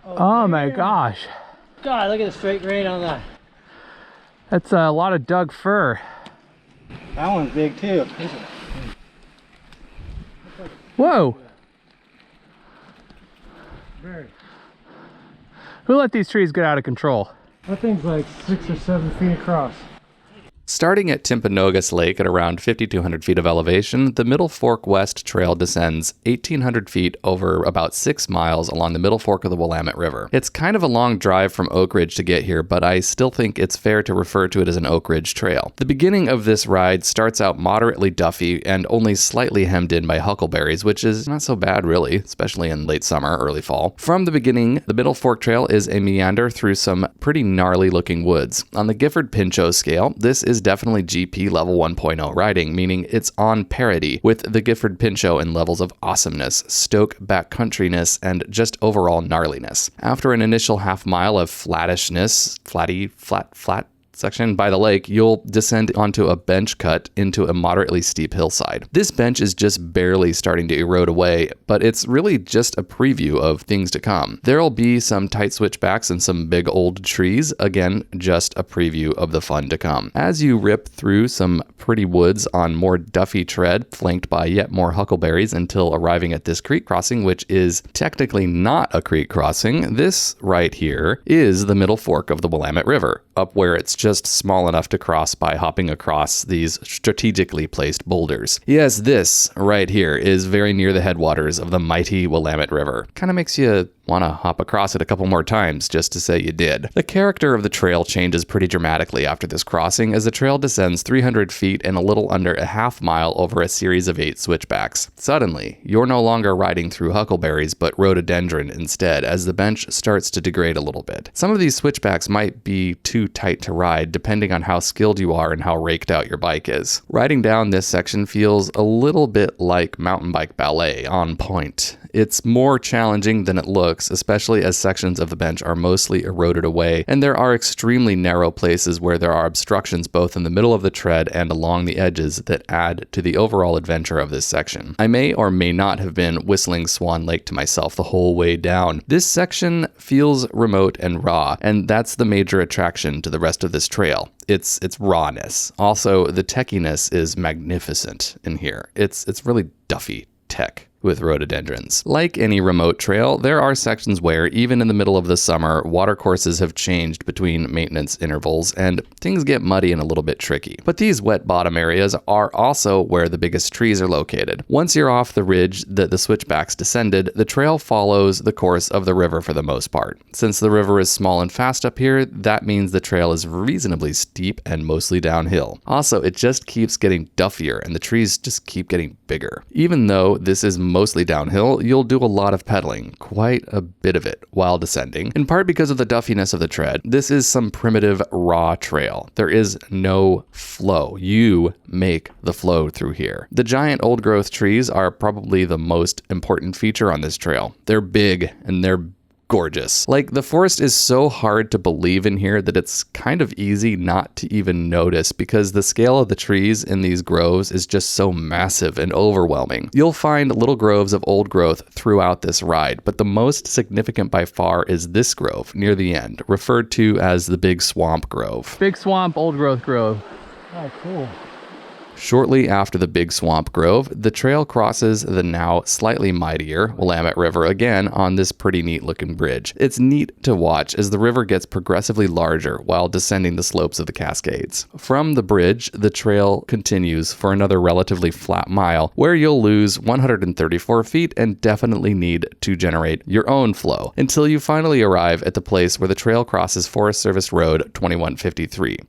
Oh my gosh. God, look at the straight grain on that. That's a lot of Doug fir. That one's big too. Whoa. Very. Who let these trees get out of control? That thing's like 6 or 7 feet across. Starting at Timpanogos Lake at around 5,200 feet of elevation, the Middle Fork West Trail descends 1,800 feet over about 6 miles along the Middle Fork of the Willamette River. It's kind of a long drive from Oakridge to get here, but I still think it's fair to refer to it as an Oakridge Trail. The beginning of this ride starts out moderately duffy and only slightly hemmed in by huckleberries, which is not so bad really, especially in late summer, early fall. From the beginning, the Middle Fork Trail is a meander through some pretty gnarly looking woods. On the Gifford-Pinchot scale, this is definitely GP level 1.0 riding, meaning it's on parity with the Gifford-Pinchot in levels of awesomeness, stoke backcountryness, and just overall gnarliness. After an initial half mile of flattishness, flat section by the lake, you'll descend onto a bench cut into a moderately steep hillside. This bench is just barely starting to erode away, but it's really just a preview of things to come. There'll be some tight switchbacks and some big old trees, again, just a preview of the fun to come. As you rip through some pretty woods on more duffy tread, flanked by yet more huckleberries until arriving at this creek crossing, which is technically not a creek crossing. This right here is the Middle Fork of the Willamette River, up where it's just small enough to cross by hopping across these strategically placed boulders. Yes, this right here is very near the headwaters of the mighty Willamette River. Kind of makes you want to hop across it a couple more times just to say you did. The character of the trail changes pretty dramatically after this crossing as the trail descends 300 feet and a little under a half mile over a series of 8 switchbacks. Suddenly, you're no longer riding through huckleberries but rhododendron instead as the bench starts to degrade a little bit. Some of these switchbacks might be too tight to ride depending on how skilled you are and how raked out your bike is. Riding down this section feels a little bit like mountain bike ballet on point. It's more challenging than it looks, especially as sections of the bench are mostly eroded away, and there are extremely narrow places where there are obstructions both in the middle of the tread and along the edges that add to the overall adventure of this section. I may or may not have been whistling Swan Lake to myself the whole way down. This section feels remote and raw, and that's the major attraction to the rest of this trail. It's rawness. Also, the techiness is magnificent in here. It's really duffy tech with rhododendrons. Like any remote trail, there are sections where, even in the middle of the summer, watercourses have changed between maintenance intervals and things get muddy and a little bit tricky. But these wet bottom areas are also where the biggest trees are located. Once you're off the ridge that the switchbacks descended, the trail follows the course of the river for the most part. Since the river is small and fast up here, that means the trail is reasonably steep and mostly downhill. Also, it just keeps getting duffier and the trees just keep getting bigger. Even though this is mostly downhill, you'll do a lot of pedaling, quite a bit of it, while descending, in part because of the duffiness of the tread. This is some primitive, raw trail. There is no flow. You make the flow through here. The giant old-growth trees are probably the most important feature on this trail. They're big, and they're gorgeous. Like, the forest is so hard to believe in here that it's kind of easy not to even notice because the scale of the trees in these groves is just so massive and overwhelming. You'll find little groves of old growth throughout this ride, but the most significant by far is this grove near the end, referred to as the Big Swamp Grove. Big Swamp Old Growth Grove. Oh, cool. Shortly after the Big Swamp Grove, the trail crosses the now slightly mightier Willamette River again on this pretty neat looking bridge. It's neat to watch as the river gets progressively larger while descending the slopes of the Cascades. From the bridge, the trail continues for another relatively flat mile where you'll lose 134 feet and definitely need to generate your own flow until you finally arrive at the place where the trail crosses Forest Service Road 2153.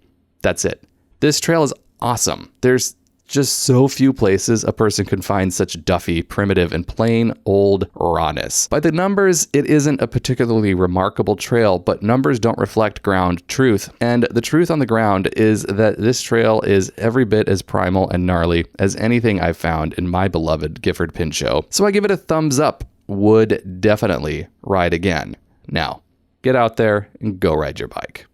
That's it. This trail is awesome. There's just so few places a person can find such duffy, primitive, and plain old rawness. By the numbers, it isn't a particularly remarkable trail, but numbers don't reflect ground truth. And the truth on the ground is that this trail is every bit as primal and gnarly as anything I've found in my beloved Gifford-Pinchot. So I give it a thumbs up. Would definitely ride again. Now, get out there and go ride your bike.